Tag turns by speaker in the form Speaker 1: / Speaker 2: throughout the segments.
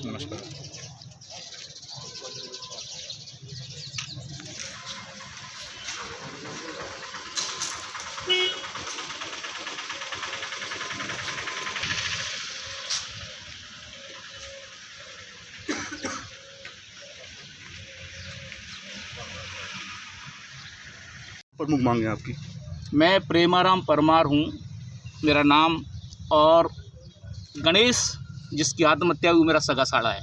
Speaker 1: नमस्कार। प्रमुख मांग है आपकी?
Speaker 2: मैं प्रेमाराम परमार हूँ मेरा नाम, और गणेश जिसकी आत्महत्या हुई मेरा सगा साला है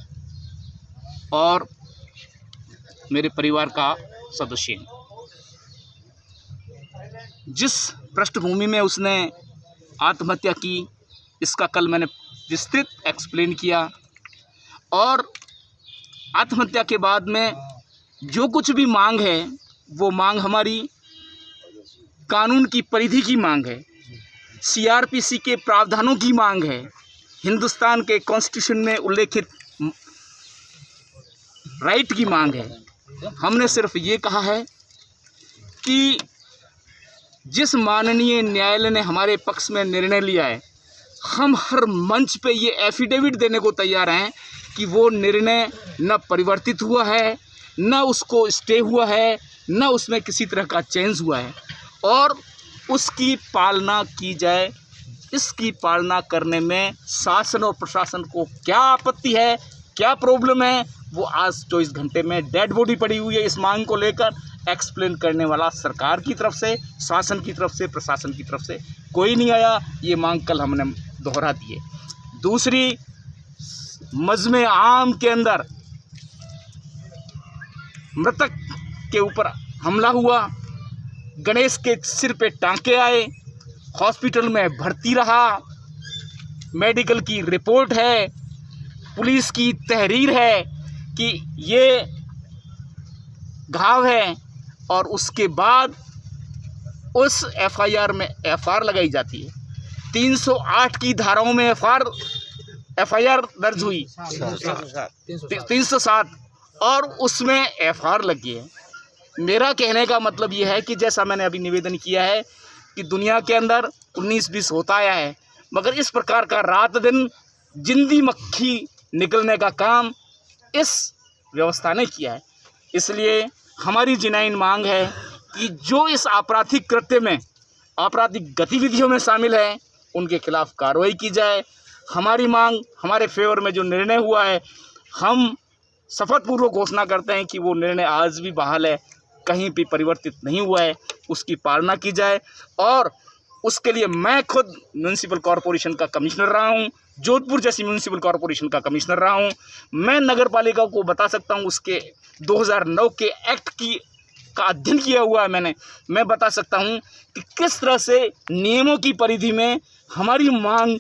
Speaker 2: और मेरे परिवार का सदस्य है। जिस पृष्ठभूमि में उसने आत्महत्या की, इसका कल मैंने विस्तृत एक्सप्लेन किया, और आत्महत्या के बाद में जो कुछ भी मांग है वो मांग हमारी कानून की परिधि की मांग है, सीआरपीसी के प्रावधानों की मांग है, हिंदुस्तान के कॉन्स्टिट्यूशन में उल्लेखित राइट की मांग है। हमने सिर्फ ये कहा है कि जिस माननीय न्यायालय ने हमारे पक्ष में निर्णय लिया है, हम हर मंच पे ये एफिडेविट देने को तैयार हैं कि वो निर्णय न परिवर्तित हुआ है, न उसको स्टे हुआ है, न उसमें किसी तरह का चेंज हुआ है, और उसकी पालना की जाए। इसकी पालना करने में शासन और प्रशासन को क्या आपत्ति है, क्या प्रॉब्लम है, वो आज 24 घंटे में डेड बॉडी पड़ी हुई है। इस मांग को लेकर एक्सप्लेन करने वाला सरकार की तरफ से, शासन की तरफ से, प्रशासन की तरफ से कोई नहीं आया। ये मांग कल हमने दोहरा दी है। दूसरी, मजमे आम के अंदर मृतक के ऊपर हमला हुआ, गणेश के सिर पे टांके आए, हॉस्पिटल में भर्ती रहा, मेडिकल की रिपोर्ट है, पुलिस की तहरीर है कि ये घाव है, और उसके बाद उस एफआईआर में एफआईआर लगाई जाती है। 308 की धाराओं में एफआईआर दर्ज हुई, 307, और उसमें एफआईआर लगी है। मेरा कहने का मतलब ये है कि जैसा मैंने अभी निवेदन किया है कि दुनिया के अंदर 19-20 होता आया है, मगर इस प्रकार का रात दिन जिंदी मक्खी निकलने का काम इस व्यवस्था ने किया है। इसलिए हमारी जिनाइन मांग है कि जो इस आपराधिक कृत्य में, आपराधिक गतिविधियों में शामिल है, उनके खिलाफ कार्रवाई की जाए। हमारी मांग, हमारे फेवर में जो निर्णय हुआ है, हम शपथपूर्वक घोषणा करते हैं कि वो निर्णय आज भी बहाल है, कहीं भी परिवर्तित नहीं हुआ है, उसकी पालना की जाए। और उसके लिए मैं खुद म्यूनसिपल कॉरपोरेशन का कमिश्नर रहा हूँ, जोधपुर जैसी म्यूनसिपल कॉरपोरेशन का कमिश्नर रहा हूँ। मैं नगर पालिका को बता सकता हूँ, उसके 2009 के एक्ट का अध्ययन किया हुआ है मैंने। मैं बता सकता हूँ कि किस तरह से नियमों की परिधि में हमारी मांग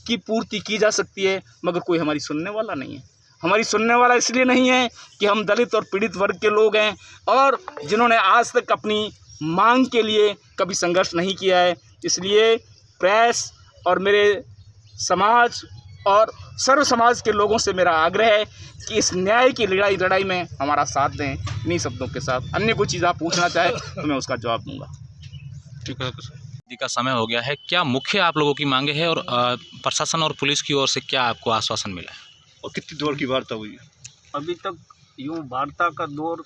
Speaker 2: की पूर्ति की जा सकती है, मगर कोई हमारी सुनने वाला नहीं है। हमारी सुनने वाला इसलिए नहीं है कि हम दलित और पीड़ित वर्ग के लोग हैं, और जिन्होंने आज तक अपनी मांग के लिए कभी संघर्ष नहीं किया है। इसलिए प्रेस और मेरे समाज और सर्व समाज के लोगों से मेरा आग्रह है कि इस न्याय की लड़ाई में हमारा साथ दें। इन्हीं शब्दों के साथ, अन्य कोई चीज़ आप पूछना चाहें तो मैं उसका जवाब दूंगा।
Speaker 1: ठीक है, का समय हो गया है। क्या मुख्य आप लोगों की मांगे है, और प्रशासन और पुलिस की ओर से क्या आपको आश्वासन मिला है, और कितनी दौर की वार्ता हुई है?
Speaker 3: अभी तक यूँ वार्ता का दौर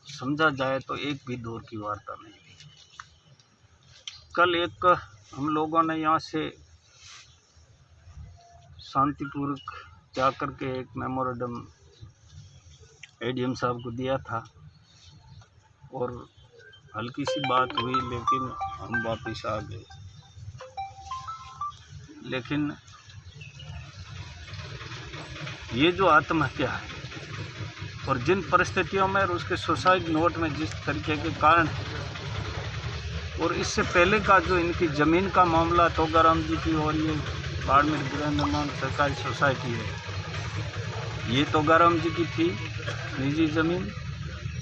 Speaker 3: समझा जाए तो एक भी दौर की वार्ता नहीं हुई। कल एक हम लोगों ने यहाँ से शांतिपूर्वक जाकर के एक मेमोरेंडम एडीएम साहब को दिया था, और हल्की सी बात हुई, लेकिन हम वापस आ गए। लेकिन ये जो आत्महत्या है, और जिन परिस्थितियों में और उसके सुसाइड नोट में जिस तरीके के कारण, और इससे पहले का जो इनकी ज़मीन का मामला तोगाराम जी की, और ये बाड़मेर गृह निर्माण सरकारी सोसाइटी है, ये तोगाराम जी की थी निजी ज़मीन,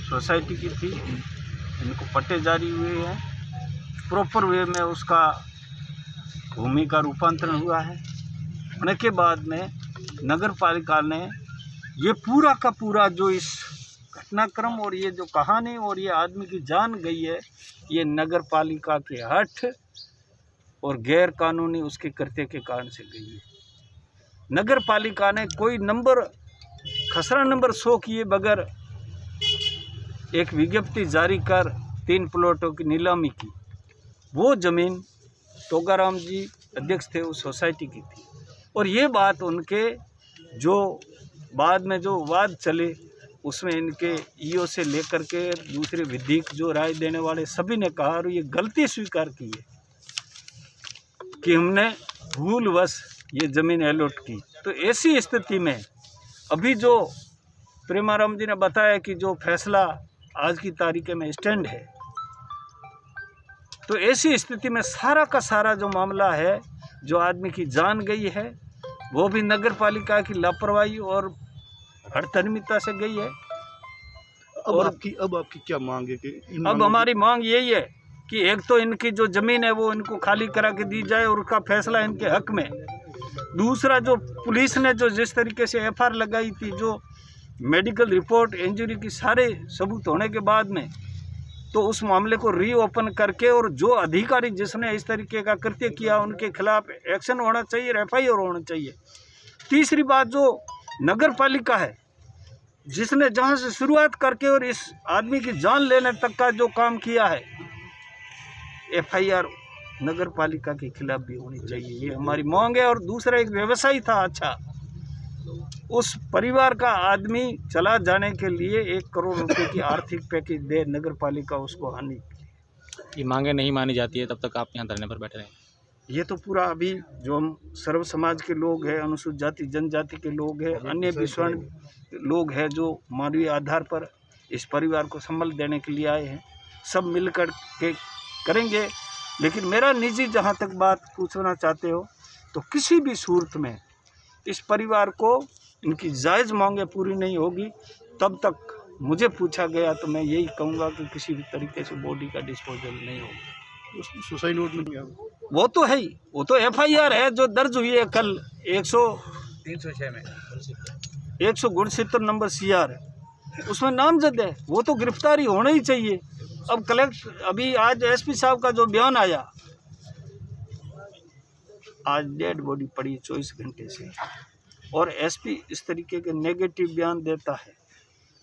Speaker 3: सोसाइटी की थी। इनको पट्टे जारी हुए हैं, प्रॉपर वे में उसका भूमि का रूपांतरण हुआ है। होने के बाद में नगर पालिका ने ये पूरा का पूरा जो इस घटनाक्रम और ये जो कहानी और ये आदमी की जान गई है, ये नगर पालिका के हठ और गैर कानूनी उसके कृत्य के कारण से गई है। नगर पालिका ने कोई नंबर खसरा नंबर 100 किए बगैर एक विज्ञप्ति जारी कर 3 प्लॉटों की नीलामी की। वो ज़मीन तोगाराम जी अध्यक्ष थे उस सोसाइटी की थी, और ये बात उनके जो बाद में जो वाद चले उसमें इनके ईओ से लेकर के दूसरे विधिक जो राय देने वाले सभी ने कहा और ये गलती स्वीकार की है कि हमने भूलवश ये ज़मीन अलॉट की। तो ऐसी स्थिति में अभी जो प्रेमाराम जी ने बताया कि जो फैसला आज की तारीख में स्टैंड है, तो ऐसी स्थिति में सारा का सारा जो मामला है, जो आदमी की जान गई है, वो भी नगर पालिका की लापरवाही और हड़तरमीता से गई है।
Speaker 4: अब आपकी क्या मांग है कि
Speaker 3: अब हमारी मांग यही है कि एक तो इनकी जो ज़मीन है वो इनको खाली करा के दी जाए और उसका फैसला इनके हक में। दूसरा, जो पुलिस ने जो जिस तरीके से एफआईआर लगाई थी, जो मेडिकल रिपोर्ट इंजरी की सारे सबूत होने के बाद में, तो उस मामले को रीओपन करके और जो अधिकारी जिसने इस तरीके का कृत्य किया उनके खिलाफ एक्शन होना चाहिए, एफआईआर होना चाहिए। तीसरी बात, जो नगर पालिका है जिसने जहां से शुरुआत करके और इस आदमी की जान लेने तक का जो काम किया है, एफआईआर नगर पालिका के खिलाफ भी होनी चाहिए, ये हमारी मांग है। और दूसरा, एक व्यवसायी था, अच्छा, उस परिवार का आदमी चला जाने के लिए 1 करोड़ रुपए की आर्थिक पैकेज दे नगर पालिका उसको हानि।
Speaker 1: ये मांगे नहीं मानी जाती है तब तक आप यहाँ धरने पर बैठे रहेंगे?
Speaker 3: ये तो पूरा अभी जो हम सर्व समाज के लोग हैं, अनुसूचित जाति जनजाति के लोग हैं, अन्य विषवर्ण लोग हैं जो मानवीय आधार पर इस परिवार को संबल देने के लिए आए हैं, सब मिलकर के करेंगे। लेकिन मेरा निजी जहाँ तक बात पूछना चाहते हो, तो किसी भी सूरत में इस परिवार को इनकी जायज़ मांगें पूरी नहीं होगी तब तक मुझे पूछा गया तो मैं यही कहूँगा कि किसी भी तरीके से बॉडी का डिस्पोजल नहीं होगा।
Speaker 4: सुसाइड नोट में क्या
Speaker 3: वो तो है ही, वो तो एफआईआर है जो दर्ज हुई है कल
Speaker 2: 306 में
Speaker 3: 169 नंबर सीआर, उसमें नामजद है, वो तो गिरफ्तारी होना ही चाहिए। अब अभी आज एसपी साहब का जो बयान आया, आज डेड बॉडी पड़ी 24 घंटे से, और एसपी इस तरीके के नेगेटिव बयान देता है,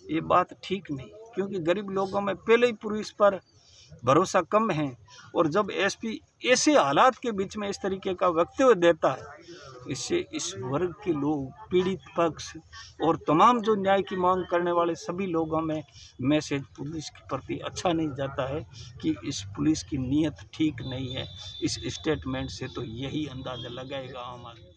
Speaker 3: ये बात ठीक नहीं, क्योंकि गरीब लोगों में पहले ही पुलिस पर भरोसा कम है। और जब एसपी ऐसे हालात के बीच में इस तरीके का वक्तव्य देता है, इससे इस वर्ग के लोग, पीड़ित पक्ष और तमाम जो न्याय की मांग करने वाले सभी लोगों में मैसेज पुलिस के प्रति अच्छा नहीं जाता है कि इस पुलिस की नीयत ठीक नहीं है। इस स्टेटमेंट से तो यही अंदाज़ा लगाएगा आम आदमी।